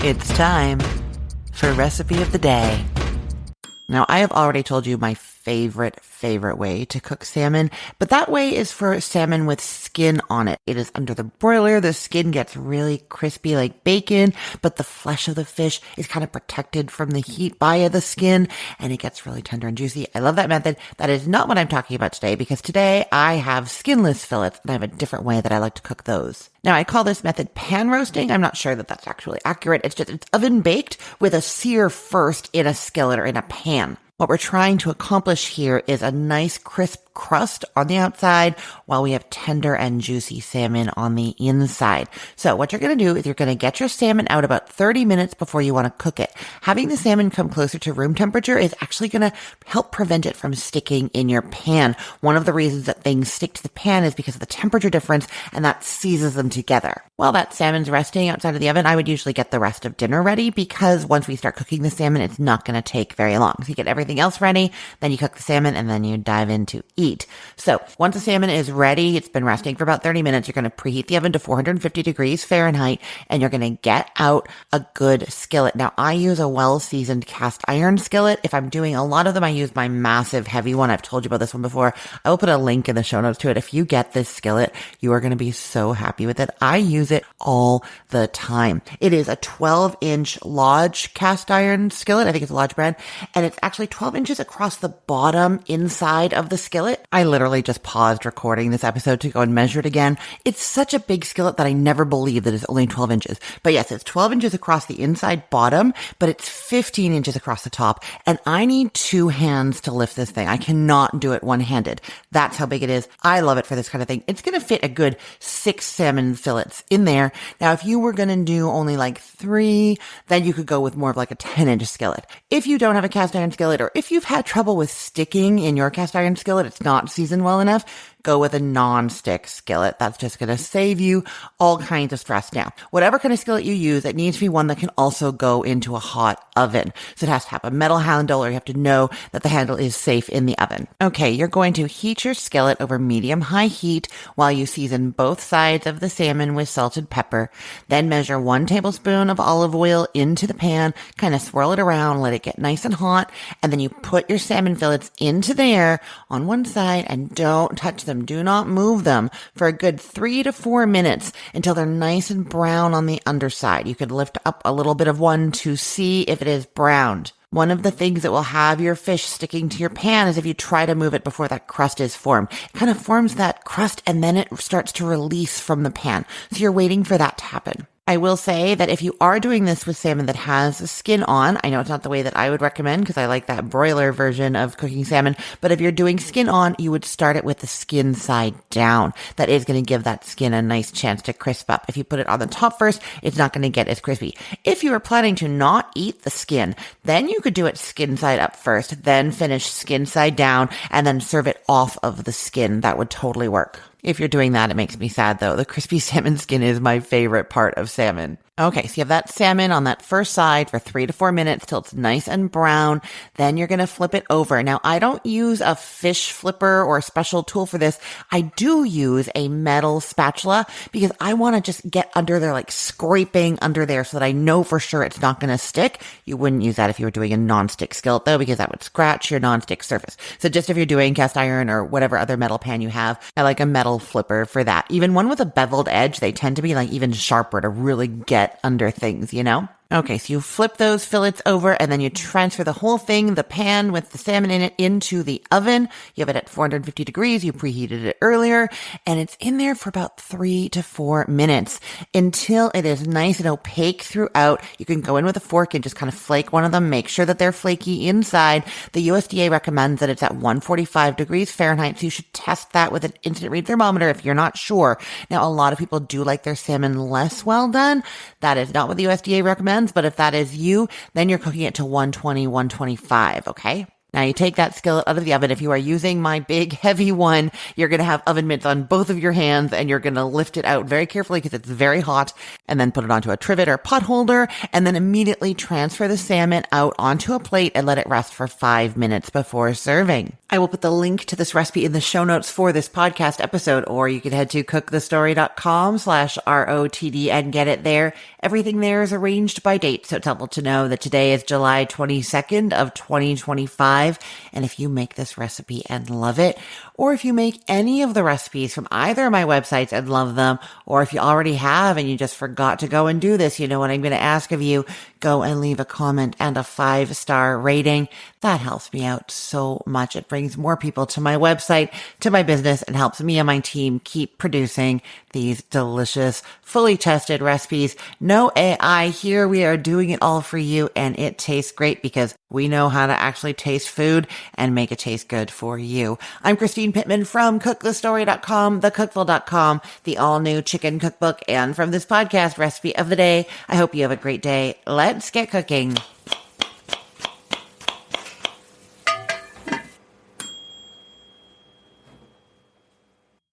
It's time for Recipe of the Day. Now, I have already told you my favorite way to cook salmon, but that way is for salmon with skin on it. It is under the broiler. The skin gets really crispy like bacon, but the flesh of the fish is kind of protected from the heat by the skin, and it gets really tender and juicy. I love that method. That is not what I'm talking about today, because today I have skinless fillets, and I have a different way that I like to cook those. Now, I call this method pan roasting. I'm not sure that that's actually accurate. It's oven baked with a sear first in a skillet or in a pan. What we're trying to accomplish here is a nice crisp crust on the outside while we have tender and juicy salmon on the inside. So what you're going to do is you're going to get your salmon out about 30 minutes before you want to cook it. Having the salmon come closer to room temperature is actually going to help prevent it from sticking in your pan. One of the reasons that things stick to the pan is because of the temperature difference, and that seizes them together. While that salmon's resting outside of the oven, I would usually get the rest of dinner ready, because once we start cooking the salmon, it's not going to take very long. So you get everything else ready, then you cook the salmon, and then you dive in to eat. So once the salmon is ready, it's been resting for about 30 minutes, you're going to preheat the oven to 450 degrees Fahrenheit, and you're going to get out a good skillet. Now, I use a well-seasoned cast iron skillet. If I'm doing a lot of them, I use my massive heavy one. I've told you about this one before. I will put a link in the show notes to it. If you get this skillet, you are going to be so happy with it. I use it all the time. It is a 12-inch Lodge cast iron skillet. I think it's a Lodge brand, and it's actually 12 inches across the bottom inside of the skillet. I literally just paused recording this episode to go and measure it again. It's such a big skillet that I never believed that it's only 12 inches. But yes, it's 12 inches across the inside bottom, but it's 15 inches across the top. And I need two hands to lift this thing. I cannot do it one-handed. That's how big it is. I love it for this kind of thing. It's going to fit a good 6 salmon fillets in there. Now, if you were going to do only like 3, then you could go with more of like a 10-inch skillet. If you don't have a cast iron skillet, or if you've had trouble with sticking in your cast iron skillet, it's not seasoned well enough, go with a non-stick skillet. That's just going to save you all kinds of stress. Now, whatever kind of skillet you use, it needs to be one that can also go into a hot oven. So it has to have a metal handle, or you have to know that the handle is safe in the oven. Okay, you're going to heat your skillet over medium-high heat while you season both sides of the salmon with salted pepper. Then measure 1 tablespoon of olive oil into the pan, kind of swirl it around, let it get nice and hot, and then you put your salmon fillets into there on one side and don't touch them. Do not move them for a good 3 to 4 minutes until they're nice and brown on the underside. You could lift up a little bit of one to see if it is browned. One of the things that will have your fish sticking to your pan is if you try to move it before that crust is formed. It kind of forms that crust and then it starts to release from the pan. So you're waiting for that to happen. I will say that if you are doing this with salmon that has the skin on, I know it's not the way that I would recommend because I like that broiler version of cooking salmon, but if you're doing skin on, you would start it with the skin side down. That is going to give that skin a nice chance to crisp up. If you put it on the top first, it's not going to get as crispy. If you are planning to not eat the skin, then you could do it skin side up first, then finish skin side down, and then serve it off of the skin. That would totally work. If you're doing that, it makes me sad though. The crispy salmon skin is my favorite part of salmon. Okay, so you have that salmon on that first side for 3 to 4 minutes till it's nice and brown. Then you're going to flip it over. Now, I don't use a fish flipper or a special tool for this. I do use a metal spatula because I want to just get under there, like scraping under there so that I know for sure it's not going to stick. You wouldn't use that if you were doing a non-stick skillet though, because that would scratch your non-stick surface. So just if you're doing cast iron or whatever other metal pan you have, I like a metal flipper for that. Even one with a beveled edge, they tend to be like even sharper to really get under things, you know? Okay, so you flip those fillets over and then you transfer the whole thing, the pan with the salmon in it, into the oven. You have it at 450 degrees. You preheated it earlier and it's in there for about 3 to 4 minutes until it is nice and opaque throughout. You can go in with a fork and just kind of flake one of them. Make sure that they're flaky inside. The USDA recommends that it's at 145 degrees Fahrenheit, so you should test that with an instant read thermometer if you're not sure. Now, a lot of people do like their salmon less well done. That is not what the USDA recommends. But if that is you, then you're cooking it to 120, 125, okay? Now you take that skillet out of the oven. If you are using my big heavy one, you're going to have oven mitts on both of your hands and you're going to lift it out very carefully because it's very hot, and then put it onto a trivet or pot holder, and then immediately transfer the salmon out onto a plate and let it rest for 5 minutes before serving. I will put the link to this recipe in the show notes for this podcast episode, or you can head to cookthestory.com/ROTD and get it there. Everything there is arranged by date, so it's helpful to know that today is July 22nd of 2025. And if you make this recipe and love it, or if you make any of the recipes from either of my websites and love them, or if you already have and you just forgot to go and do this, you know what I'm going to ask of you. Go and leave a comment and a 5-star rating. That helps me out so much. It brings more people to my website, to my business, and helps me and my team keep producing these delicious, fully tested recipes. No AI here. We are doing it all for you, and it tastes great because we know how to actually taste food and make it taste good for you. I'm Christine Pittman from cookthestory.com, thecookville.com, the all-new chicken cookbook, and from this podcast, Recipe of the Day. I hope you have a great day. Let's get cooking.